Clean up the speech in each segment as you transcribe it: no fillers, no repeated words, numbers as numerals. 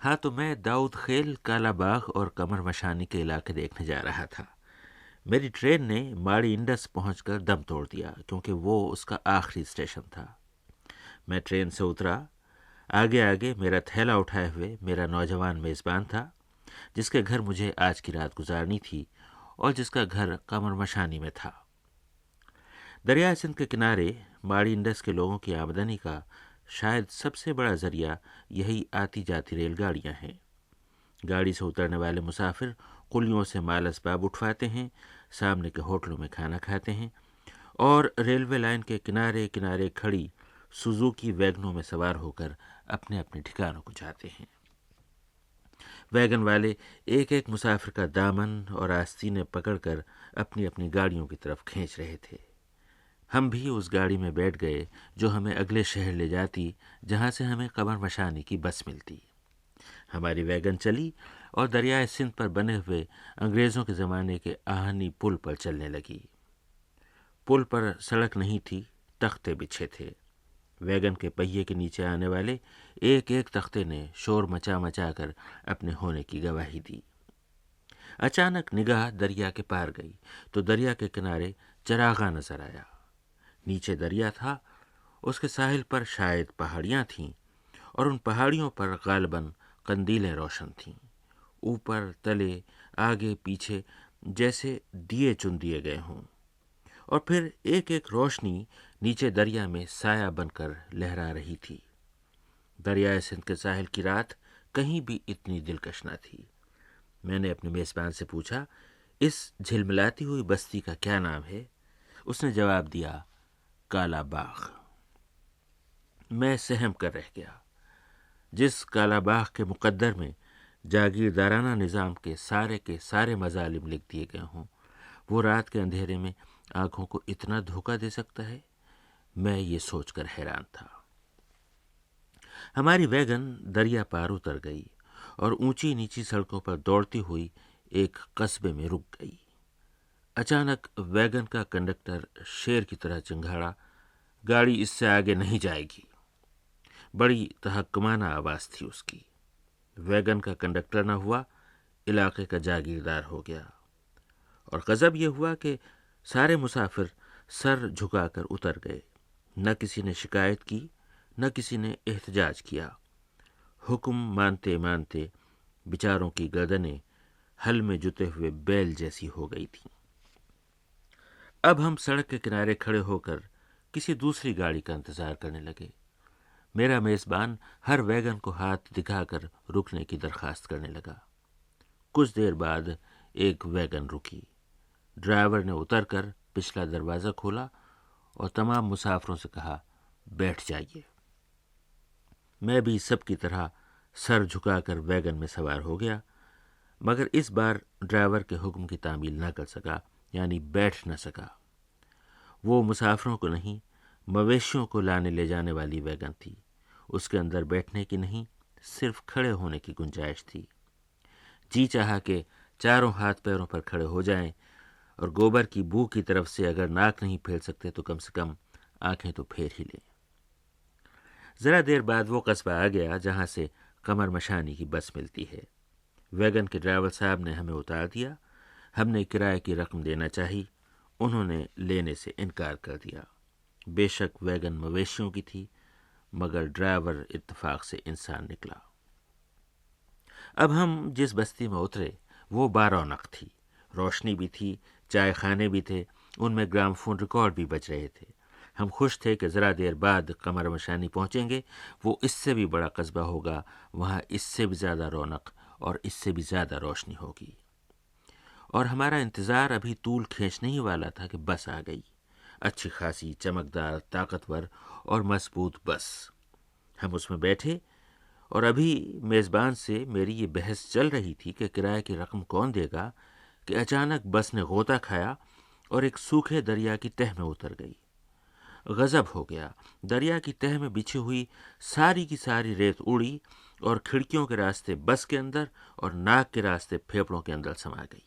ہاں، تو میں داؤد خیل، کالا باغ اور کمر مشانی کے علاقے دیکھنے جا رہا تھا۔ میری ٹرین نے ماڑی انڈس پہنچ کر دم توڑ دیا کیونکہ وہ اس کا آخری اسٹیشن تھا۔ میں ٹرین سے اترا۔ آگے آگے میرا تھیلا اٹھائے ہوئے میرا نوجوان میزبان تھا، جس کے گھر مجھے آج کی رات گزارنی تھی اور جس کا گھر کمر مشانی میں تھا۔ دریائے سندھ کے کنارے ماڑی انڈس کے لوگوں کی آمدنی کا شاید سب سے بڑا ذریعہ یہی آتی جاتی ریل گاڑیاں ہیں۔ گاڑی سے اترنے والے مسافر قلیوں سے مال اسباب اٹھواتے ہیں، سامنے کے ہوٹلوں میں کھانا کھاتے ہیں اور ریلوے لائن کے کنارے کنارے کھڑی سوزوکی ویگنوں میں سوار ہو کر اپنے اپنے ٹھکانوں کو جاتے ہیں۔ ویگن والے ایک ایک مسافر کا دامن اور آستینیں پکڑ کر اپنی اپنی گاڑیوں کی طرف کھینچ رہے تھے۔ ہم بھی اس گاڑی میں بیٹھ گئے جو ہمیں اگلے شہر لے جاتی، جہاں سے ہمیں قمر مشانی کی بس ملتی۔ ہماری ویگن چلی اور دریائے سندھ پر بنے ہوئے انگریزوں کے زمانے کے آہنی پل پر چلنے لگی۔ پل پر سڑک نہیں تھی، تختے بچھے تھے۔ ویگن کے پہیے کے نیچے آنے والے ایک ایک تختے نے شور مچا مچا کر اپنے ہونے کی گواہی دی۔ اچانک نگاہ دریا کے پار گئی تو دریا کے کنارے چراغاں نظر آیا۔ نیچے دریا تھا، اس کے ساحل پر شاید پہاڑیاں تھیں اور ان پہاڑیوں پر غالباً قندیلیں روشن تھیں، اوپر تلے آگے پیچھے جیسے دیے چن دیے گئے ہوں، اور پھر ایک ایک روشنی نیچے دریا میں سایہ بن کر لہرا رہی تھی۔ دریائے سندھ کے ساحل کی رات کہیں بھی اتنی دلکش نہ تھی۔ میں نے اپنے میزبان سے پوچھا، اس جھلملاتی ہوئی بستی کا کیا نام ہے؟ اس نے جواب دیا، کالا باغ۔ میں سہم کر رہ گیا۔ جس کالا باغ کے مقدر میں جاگیردارانہ نظام کے سارے مظالم لکھ دیے گئے ہوں، وہ رات کے اندھیرے میں آنکھوں کو اتنا دھوکہ دے سکتا ہے؟ میں یہ سوچ کر حیران تھا۔ ہماری ویگن دریا پار اتر گئی اور اونچی نیچی سڑکوں پر دوڑتی ہوئی ایک قصبے میں رک گئی۔ اچانک ویگن کا کنڈکٹر شیر کی طرح چنگھاڑا، گاڑی اس سے آگے نہیں جائے گی۔ بڑی تحکمانہ آواز تھی اس کی۔ ویگن کا کنڈکٹر نہ ہوا، علاقے کا جاگیردار ہو گیا، اور غضب یہ ہوا کہ سارے مسافر سر جھکا کر اتر گئے۔ نہ کسی نے شکایت کی، نہ کسی نے احتجاج کیا۔ حکم مانتے مانتے بیچاروں کی گردنیں ہل میں جتے ہوئے بیل جیسی ہو گئی تھیں۔ اب ہم سڑک کے کنارے کھڑے ہو کر کسی دوسری گاڑی کا انتظار کرنے لگے۔ میرا میزبان ہر ویگن کو ہاتھ دکھا کر رکنے کی درخواست کرنے لگا۔ کچھ دیر بعد ایک ویگن رکی۔ ڈرائیور نے اتر کر پچھلا دروازہ کھولا اور تمام مسافروں سے کہا، بیٹھ جائیے۔ میں بھی سب کی طرح سر جھکا کر ویگن میں سوار ہو گیا، مگر اس بار ڈرائیور کے حکم کی تعمیل نہ کر سکا، یعنی بیٹھ نہ سکا۔ وہ مسافروں کو نہیں، مویشیوں کو لانے لے جانے والی ویگن تھی۔ اس کے اندر بیٹھنے کی نہیں، صرف کھڑے ہونے کی گنجائش تھی۔ جی چاہا کہ چاروں ہاتھ پیروں پر کھڑے ہو جائیں، اور گوبر کی بو کی طرف سے اگر ناک نہیں پھیر سکتے تو کم سے کم آنکھیں تو پھیر ہی لیں۔ ذرا دیر بعد وہ قصبہ آ گیا جہاں سے قمر مشانی کی بس ملتی ہے۔ ویگن کے ڈرائیور صاحب نے ہمیں اتار دیا۔ ہم نے کرائے کی رقم دینا چاہی، انہوں نے لینے سے انکار کر دیا۔ بے شک ویگن مویشیوں کی تھی، مگر ڈرائیور اتفاق سے انسان نکلا۔ اب ہم جس بستی میں اترے وہ بارونق تھی، روشنی بھی تھی، چائے خانے بھی تھے، ان میں گرام فون ریکارڈ بھی بج رہے تھے۔ ہم خوش تھے کہ ذرا دیر بعد قمر مشانی پہنچیں گے، وہ اس سے بھی بڑا قصبہ ہوگا، وہاں اس سے بھی زیادہ رونق اور اس سے بھی زیادہ روشنی ہوگی۔ اور ہمارا انتظار ابھی طول کھینچنے ہی والا تھا کہ بس آ گئی، اچھی خاصی چمکدار، طاقتور اور مضبوط بس۔ ہم اس میں بیٹھے اور ابھی میزبان سے میری یہ بحث چل رہی تھی کہ کرائے کی رقم کون دے گا کہ اچانک بس نے غوطہ کھایا اور ایک سوکھے دریا کی تہ میں اتر گئی۔ غضب ہو گیا۔ دریا کی تہ میں بچھی ہوئی ساری کی ساری ریت اڑی اور کھڑکیوں کے راستے بس کے اندر اور ناک کے راستے پھیپڑوں کے اندر سما گئی۔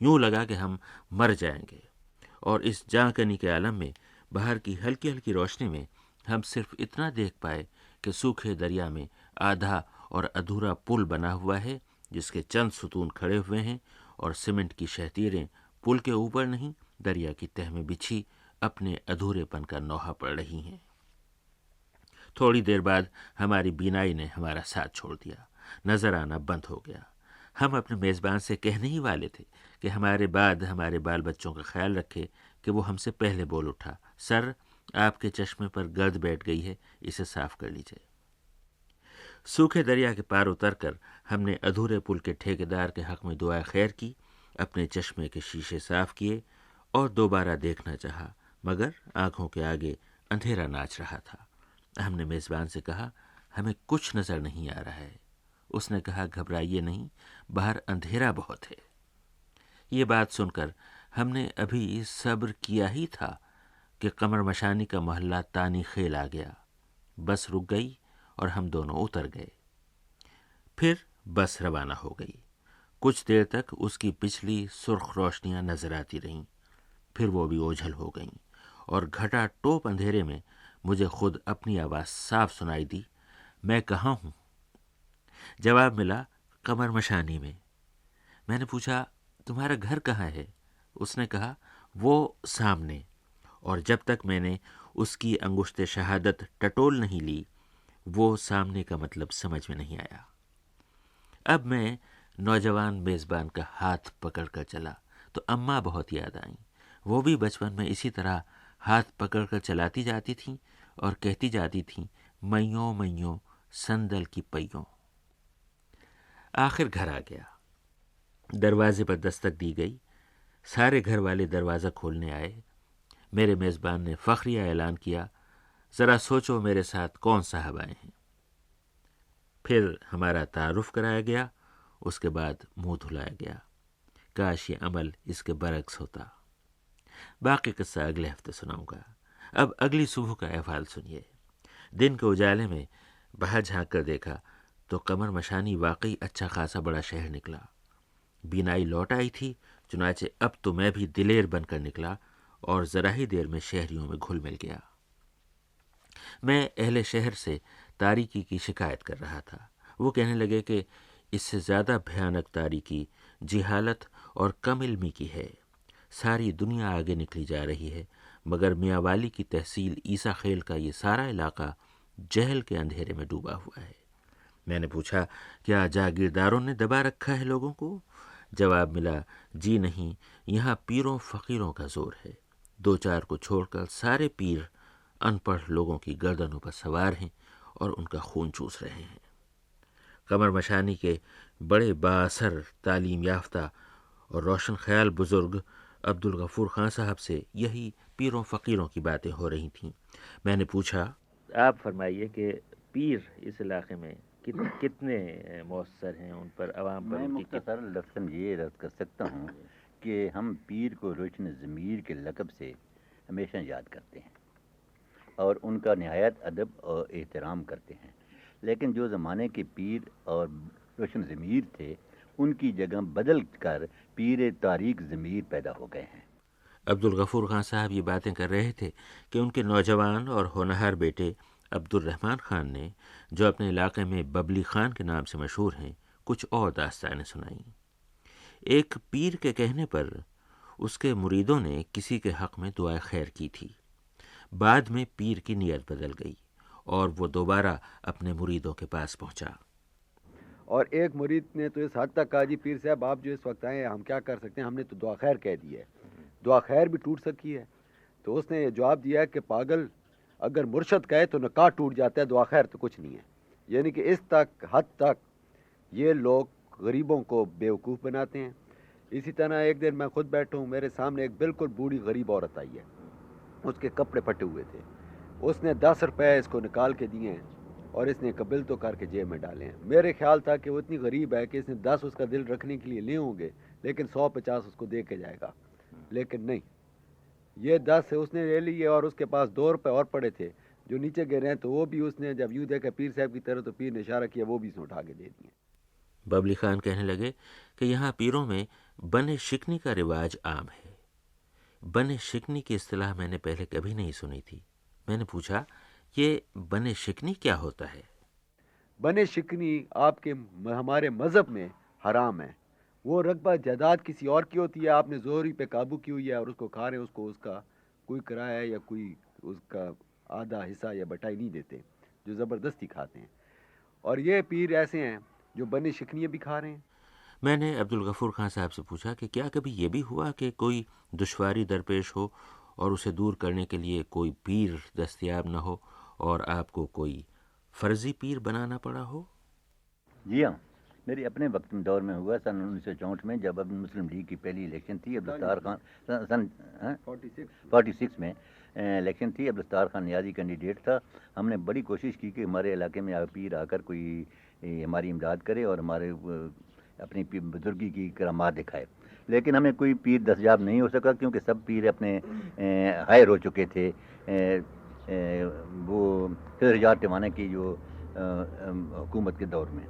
یوں لگا کہ ہم مر جائیں گے، اور اس جاں کنی کے عالم میں باہر کی ہلکی ہلکی روشنی میں ہم صرف اتنا دیکھ پائے کہ سوکھے دریا میں آدھا اور ادھورا پل بنا ہوا ہے جس کے چند ستون کھڑے ہوئے ہیں اور سیمنٹ کی شہتیریں پل کے اوپر نہیں دریا کی تہ میں بچھی اپنے ادھورے پن کا نوحہ پڑ رہی ہیں۔ تھوڑی دیر بعد ہماری بینائی نے ہمارا ساتھ چھوڑ دیا، نظر آنا بند ہو گیا۔ ہم اپنے میزبان سے کہنے ہی والے تھے کہ ہمارے بعد ہمارے بال بچوں کا خیال رکھے کہ وہ ہم سے پہلے بول اٹھا، سر آپ کے چشمے پر گرد بیٹھ گئی ہے، اسے صاف کر لیجئے۔ سوکھے دریا کے پار اتر کر ہم نے ادھورے پل کے ٹھیکیدار کے حق میں دعائے خیر کی، اپنے چشمے کے شیشے صاف کیے اور دوبارہ دیکھنا چاہا، مگر آنکھوں کے آگے اندھیرا ناچ رہا تھا۔ ہم نے میزبان سے کہا، ہمیں کچھ نظر نہیں آ رہا ہے۔ اس نے کہا، گھبرائیے نہیں، باہر اندھیرا بہت ہے۔ یہ بات سن کر ہم نے ابھی صبر کیا ہی تھا کہ قمر مشانی کا محلہ تانی خیل آ گیا۔ بس رک گئی اور ہم دونوں اتر گئے۔ پھر بس روانہ ہو گئی۔ کچھ دیر تک اس کی پچھلی سرخ روشنیاں نظر آتی رہیں، پھر وہ بھی اوجھل ہو گئیں اور گھٹا ٹوپ اندھیرے میں مجھے خود اپنی آواز صاف سنائی دی، میں کہاں ہوں؟ جواب ملا، قمر مشانی میں۔ میں نے پوچھا، تمہارا گھر کہاں ہے؟ اس نے کہا، وہ سامنے، اور جب تک میں نے اس کی انگشت شہادت ٹٹول نہیں لی وہ سامنے کا مطلب سمجھ میں نہیں آیا۔ اب میں نوجوان میزبان کا ہاتھ پکڑ کر چلا تو اماں بہت یاد آئیں۔ وہ بھی بچپن میں اسی طرح ہاتھ پکڑ کر چلاتی جاتی تھیں اور کہتی جاتی تھیں، میوں میوں سندل کی پیوں۔ آخر گھر آ گیا۔ دروازے پر دستک دی گئی، سارے گھر والے دروازہ کھولنے آئے۔ میرے میزبان نے فخریہ اعلان کیا، ذرا سوچو میرے ساتھ کون صاحب آئے ہیں۔ پھر ہمارا تعارف کرایا گیا، اس کے بعد منہ دھلایا گیا۔ کاش یہ عمل اس کے برعکس ہوتا۔ باقی قصہ اگلے ہفتے سناؤں گا۔ اب اگلی صبح کا احوال سنیے۔ دن کے اجالے میں باہر جھانک کر دیکھا تو قمر مشانی واقعی اچھا خاصا بڑا شہر نکلا۔ بینائی لوٹ آئی تھی، چنانچہ اب تو میں بھی دلیر بن کر نکلا اور ذرا ہی دیر میں شہریوں میں گھل مل گیا۔ میں اہل شہر سے تاریکی کی شکایت کر رہا تھا۔ وہ کہنے لگے کہ اس سے زیادہ بھیانک تاریکی جہالت اور کم علمی کی ہے۔ ساری دنیا آگے نکلی جا رہی ہے، مگر میاں والی کی تحصیل عیسیٰ خیل کا یہ سارا علاقہ جہل کے اندھیرے میں ڈوبا ہوا ہے۔ میں نے پوچھا، کیا جاگیرداروں نے دبا رکھا ہے لوگوں کو؟ جواب ملا، جی نہیں، یہاں پیروں فقیروں کا زور ہے۔ دو چار کو چھوڑ کر سارے پیر ان پڑھ لوگوں کی گردنوں پر سوار ہیں اور ان کا خون چوس رہے ہیں۔ قمر مشانی کے بڑے بااثر تعلیم یافتہ اور روشن خیال بزرگ عبدالغفور خان صاحب سے یہی پیروں فقیروں کی باتیں ہو رہی تھیں۔ میں نے پوچھا، آپ فرمائیے کہ پیر اس علاقے میں کتنے مؤثر ہیں، ان پر عوام پر؟ میں مختصر لفظاً یہ رد کر سکتا ہوں کہ ہم پیر کو روشن ضمیر کے لقب سے ہمیشہ یاد کرتے ہیں اور ان کا نہایت ادب اور احترام کرتے ہیں، لیکن جو زمانے کے پیر اور روشن ضمیر تھے ان کی جگہ بدل کر پیر تاریک ضمیر پیدا ہو گئے ہیں۔ عبدالغفور خان صاحب یہ باتیں کر رہے تھے کہ ان کے نوجوان اور ہونہار بیٹے عبد الرحمن خان نے، جو اپنے علاقے میں ببلی خان کے نام سے مشہور ہیں، کچھ اور داستانیں سنائیں۔ ایک پیر کے کہنے پر اس کے مریدوں نے کسی کے حق میں دعائے خیر کی تھی۔ بعد میں پیر کی نیت بدل گئی اور وہ دوبارہ اپنے مریدوں کے پاس پہنچا۔ اور ایک مرید نے تو اس حد تک کہا، جی پیر صاحب آپ جو اس وقت آئے ہیں ہم کیا کر سکتے ہیں، ہم نے تو دعا خیر کہہ دی ہے، دعا خیر بھی ٹوٹ سکی ہے۔ تو اس نے یہ جواب دیا کہ پاگل، اگر مرشد کہے تو نکاح ٹوٹ جاتا ہے، دعا خیر تو کچھ نہیں ہے۔ یعنی کہ اس حد تک یہ لوگ غریبوں کو بیوقوف بناتے ہیں۔ اسی طرح ایک دن میں خود بیٹھا ہوں، میرے سامنے ایک بالکل بوڑھی غریب عورت آئی ہے، اس کے کپڑے پھٹے ہوئے تھے۔ اس نے 10 روپے اس کو نکال کے دیے ہیں اور اس نے قبل تو کر کے جیب میں ڈالے ہیں۔ میرے خیال تھا کہ وہ اتنی غریب ہے کہ اس نے 10 اس کا دل رکھنے کے لیے لیے ہوں گے، لیکن 150 اس کو دے کے جائے گا، لیکن نہیں، یہ 10 اس نے لے لیے اور اس کے پاس 2 روپے اور پڑے تھے جو نیچے گرے ہیں، تو وہ بھی اس نے جب یوں دیکھا پیر صاحب کی طرف تو پیر نے اشارہ کیا، وہ بھی اس نے اٹھا کے دے دیے۔ ببلی خان کہنے لگے کہ یہاں پیروں میں بنے شکنی کا رواج عام ہے۔ بنے شکنی کی اصطلاح میں نے پہلے کبھی نہیں سنی تھی۔ میں نے پوچھا، یہ بنے شکنی کیا ہوتا ہے؟ بنے شکنی آپ کے ہمارے مذہب میں حرام ہے. وہ رقبہ جائیداد کسی اور کی ہوتی ہے, آپ نے زوری پہ قابو کی ہوئی ہے اور اس کو کھا رہے ہیں, اس کو اس کا کوئی کرایہ یا کوئی اس کا آدھا حصہ یا بٹائی نہیں دیتے, جو زبردستی کھاتے ہیں. اور یہ پیر ایسے ہیں جو بنے شکنیاں بھی کھا رہے ہیں. میں نے عبدالغفور خان صاحب سے پوچھا کہ کیا کبھی یہ بھی ہوا کہ کوئی دشواری درپیش ہو اور اسے دور کرنے کے لیے کوئی پیر دستیاب نہ ہو اور آپ کو کوئی فرضی پیر بنانا پڑا ہو؟ جی ہاں, میری اپنے وقت دور میں ہوا سن 1964 میں, جب اب مسلم لیگ کی پہلی الیکشن تھی. عبدالستار خان سن 46 میں الیکشن تھی. عبدالستار خان نیازی کینڈیڈیٹ تھا. ہم نے بڑی کوشش کی کہ ہمارے علاقے میں پیر آ کر کوئی ہماری امداد کرے اور ہمارے اپنی بزرگی کی کرامات دکھائے, لیکن ہمیں کوئی پیر دستیاب نہیں ہو سکا, کیونکہ سب پیر اپنے ہائر ہو چکے تھے. وہ رجاء ٹیوانے کی جو حکومت کے دور میں,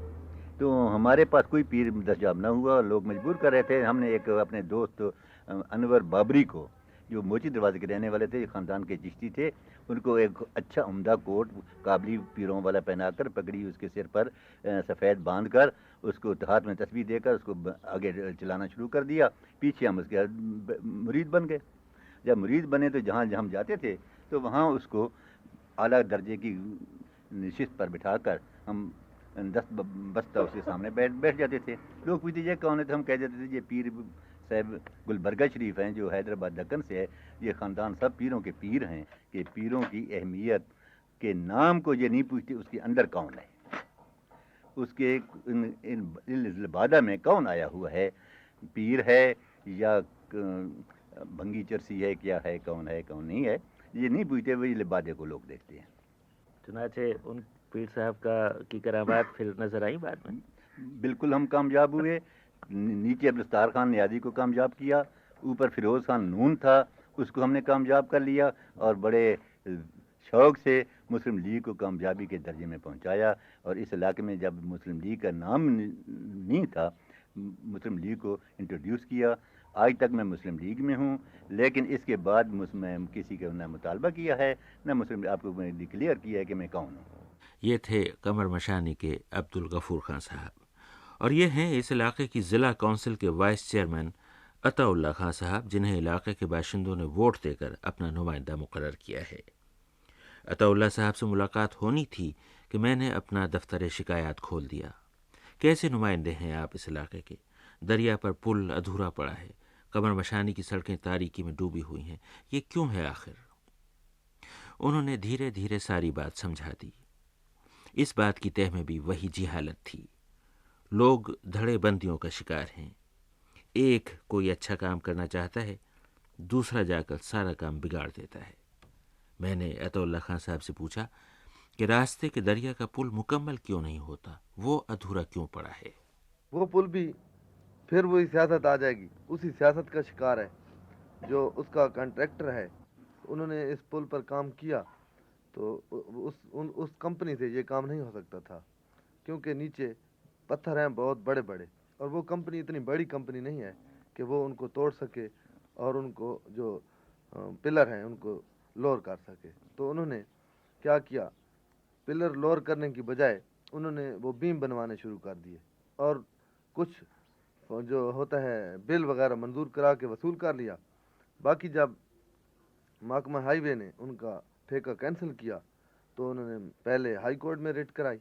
تو ہمارے پاس کوئی پیر دستیاب نہ ہوا. لوگ مجبور کر رہے تھے. ہم نے ایک اپنے دوست انور بابری کو, جو موچی دروازے کے رہنے والے تھے, خاندان کے چشتی تھے, ان کو ایک اچھا عمدہ کوٹ قابلی پیروں والا پہنا کر, پگڑی اس کے سر پر سفید باندھ کر, اس کو ہاتھ میں تسبیح دے کر اس کو آگے چلانا شروع کر دیا. پیچھے ہم اس کے مرید بن گئے. جب مرید بنے تو جہاں ہم جاتے تھے تو وہاں اس کو اعلیٰ درجے کی نشست پر بٹھا کر ہم دست بستہ اس کے سامنے بیٹھ جاتے تھے. لوگ پوچھتے یہ کون ہے, تو ہم کہہ دیتے تھے یہ پیر صاحب گلبرگہ شریف ہیں, جو حیدرآباد دکن سے ہے. یہ خاندان سب پیروں کے پیر ہیں, کہ پیروں کی اہمیت کے نام کو یہ نہیں پوچھتے اس کے اندر کون ہے, اس کے لبادہ میں کون آیا ہوا ہے, پیر ہے یا بھنگی چرسی ہے, کیا ہے, کون نہیں ہے, یہ نہیں پوچھتے. وہی لبادے کو لوگ دیکھتے ہیں. چنانچہ ان پیر صاحب کی کرامات پھر نظر آئی بعد میں؟ بالکل ہم کامیاب ہوئے. نیچے عبدالستار خان نیازی کو کامیاب کیا, اوپر فیروز خان نون تھا, اس کو ہم نے کامیاب کر لیا, اور بڑے شوق سے مسلم لیگ کو کامیابی کے درجے میں پہنچایا. اور اس علاقے میں جب مسلم لیگ کا نام نہیں تھا, مسلم لیگ کو انٹروڈیوس کیا. آج تک میں مسلم لیگ میں ہوں, لیکن اس کے بعد میں کسی کا نہ مطالبہ کیا ہے, نہ مسلم آپ کو میں ڈکلیئر کیا ہے کہ میں کون ہوں. یہ تھے قمر مشانی کے عبدالغفور خان صاحب, اور یہ ہیں اس علاقے کی ضلع کونسل کے وائس چیئرمین عطا اللہ خان صاحب, جنہیں علاقے کے باشندوں نے ووٹ دے کر اپنا نمائندہ مقرر کیا ہے. عطا اللہ صاحب سے ملاقات ہونی تھی کہ میں نے اپنا دفتر شکایات کھول دیا. کیسے نمائندے ہیں آپ اس علاقے کے؟ دریا پر پل ادھورا پڑا ہے, قمر مشانی کی سڑکیں تاریکی میں ڈوبی ہوئی ہیں, یہ کیوں ہے آخر؟ انہوں نے دھیرے دھیرے ساری بات سمجھا دی. اس بات کی تہ میں بھی وہی جہالت تھی. لوگ دھڑے بندیوں کا شکار ہیں. ایک کوئی اچھا کام کرنا چاہتا ہے, دوسرا جا کر سارا کام بگاڑ دیتا ہے. میں نے عطا اللہ خان صاحب سے پوچھا کہ راستے کے دریا کا پل مکمل کیوں نہیں ہوتا, وہ ادھورا کیوں پڑا ہے؟ وہ پل بھی پھر وہی سیاست آ جائے گی, اسی سیاست کا شکار ہے. جو اس کا کنٹریکٹر ہے, انہوں نے اس پل پر کام کیا تو اس کمپنی سے یہ کام نہیں ہو سکتا تھا, کیونکہ نیچے پتھر ہیں بہت بڑے بڑے, اور وہ کمپنی اتنی بڑی کمپنی نہیں ہے کہ وہ ان کو توڑ سکے اور ان کو جو پلر ہیں ان کو لور کر سکے. تو انہوں نے کیا کیا, پلر لور کرنے کی بجائے انہوں نے وہ بیم بنوانے شروع کر دیے, اور کچھ جو ہوتا ہے بل وغیرہ منظور کرا کے وصول کر لیا. باقی جب محکمہ ہائی وے نے ان کا ٹھیکہ کینسل کیا تو انہوں نے پہلے ہائی کورٹ میں ریٹ کرائی.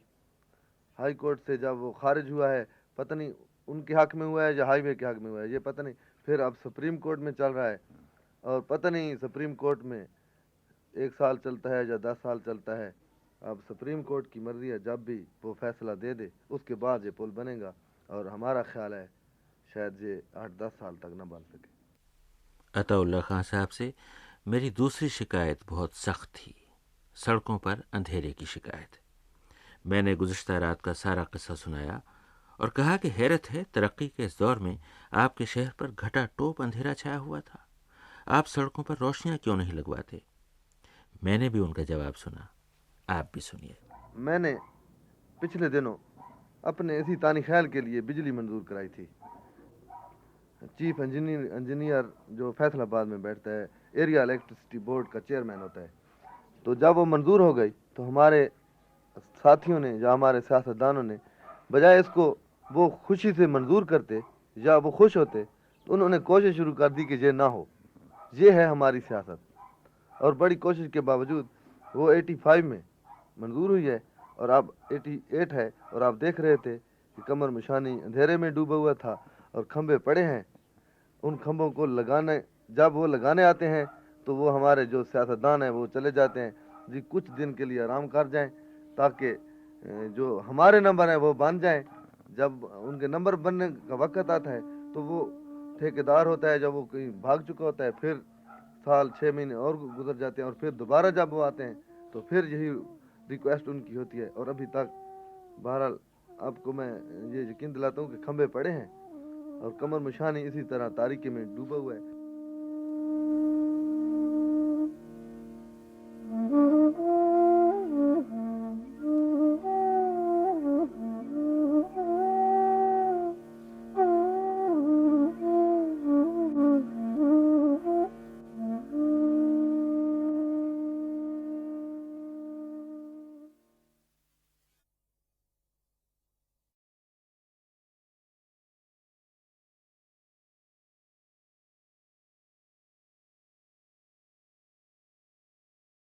ہائی کورٹ سے جب وہ خارج ہوا ہے, پتہ نہیں ان کے حق میں ہوا ہے یا ہائی وے کے حق میں ہوا ہے, یہ پتہ نہیں. پھر اب سپریم کورٹ میں چل رہا ہے, اور پتہ نہیں سپریم کورٹ میں 1 سال چلتا ہے یا 10 سال چلتا ہے. اب سپریم کورٹ کی مرضی ہے, جب بھی وہ فیصلہ دے دے اس کے بعد یہ پل بنے گا, اور ہمارا خیال ہے شاید یہ 8-10 سال تک نہ بن سکے. عطا اللہ خان صاحب سے میری دوسری شکایت بہت سخت تھی, سڑکوں پر اندھیرے کی شکایت. میں نے گزشتہ رات کا سارا قصہ سنایا اور کہا کہ حیرت ہے, ترقی کے اس دور میں آپ کے شہر پر گھٹا ٹوپ اندھیرا چھایا ہوا تھا, آپ سڑکوں پر روشنیاں کیوں نہیں لگواتے؟ میں نے بھی ان کا جواب سنا, آپ بھی سنیے. میں نے پچھلے دنوں اپنے اسی تانی خیل کے لیے بجلی منظور کرائی تھی. چیف انجینئر جو فیصل آباد میں بیٹھتا ہے, ایریا الیکٹرسٹی بورڈ کا چیئرمین ہوتا ہے, تو جب وہ منظور ہو گئی تو ہمارے ساتھیوں نے یا ہمارے سیاستدانوں نے بجائے اس کو وہ خوشی سے منظور کرتے یا وہ خوش ہوتے تو انہوں نے کوشش شروع کر دی کہ یہ نہ ہو. یہ ہے ہماری سیاست اور بڑی کوشش کے باوجود وہ 85 میں منظور ہوئی ہے اور اب 88 ہے اور آپ دیکھ رہے تھے کہ قمر مشانی اندھیرے میں ڈوبا ہوا تھا اور کھمبے پڑے ہیں. ان کھمبوں کو لگانے جب وہ لگانے آتے ہیں تو وہ ہمارے جو سیاستدان ہیں وہ چلے جاتے ہیں جی کچھ دن کے لیے آرام کر جائیں تاکہ جو ہمارے نمبر ہیں وہ بن جائیں. جب ان کے نمبر بننے کا وقت آتا ہے تو وہ ٹھیکیدار ہوتا ہے جب وہ کہیں بھاگ چکا ہوتا ہے پھر سال 6 مہینے اور گزر جاتے ہیں اور پھر دوبارہ جب وہ آتے ہیں تو پھر یہی ریکویسٹ ان کی ہوتی ہے. اور ابھی تک بہرحال آپ کو میں یہ یقین دلاتا ہوں کہ کھمبے پڑے ہیں اور قمر مشانی اسی طرح تاریکی میں ڈوبا ہوا ہے.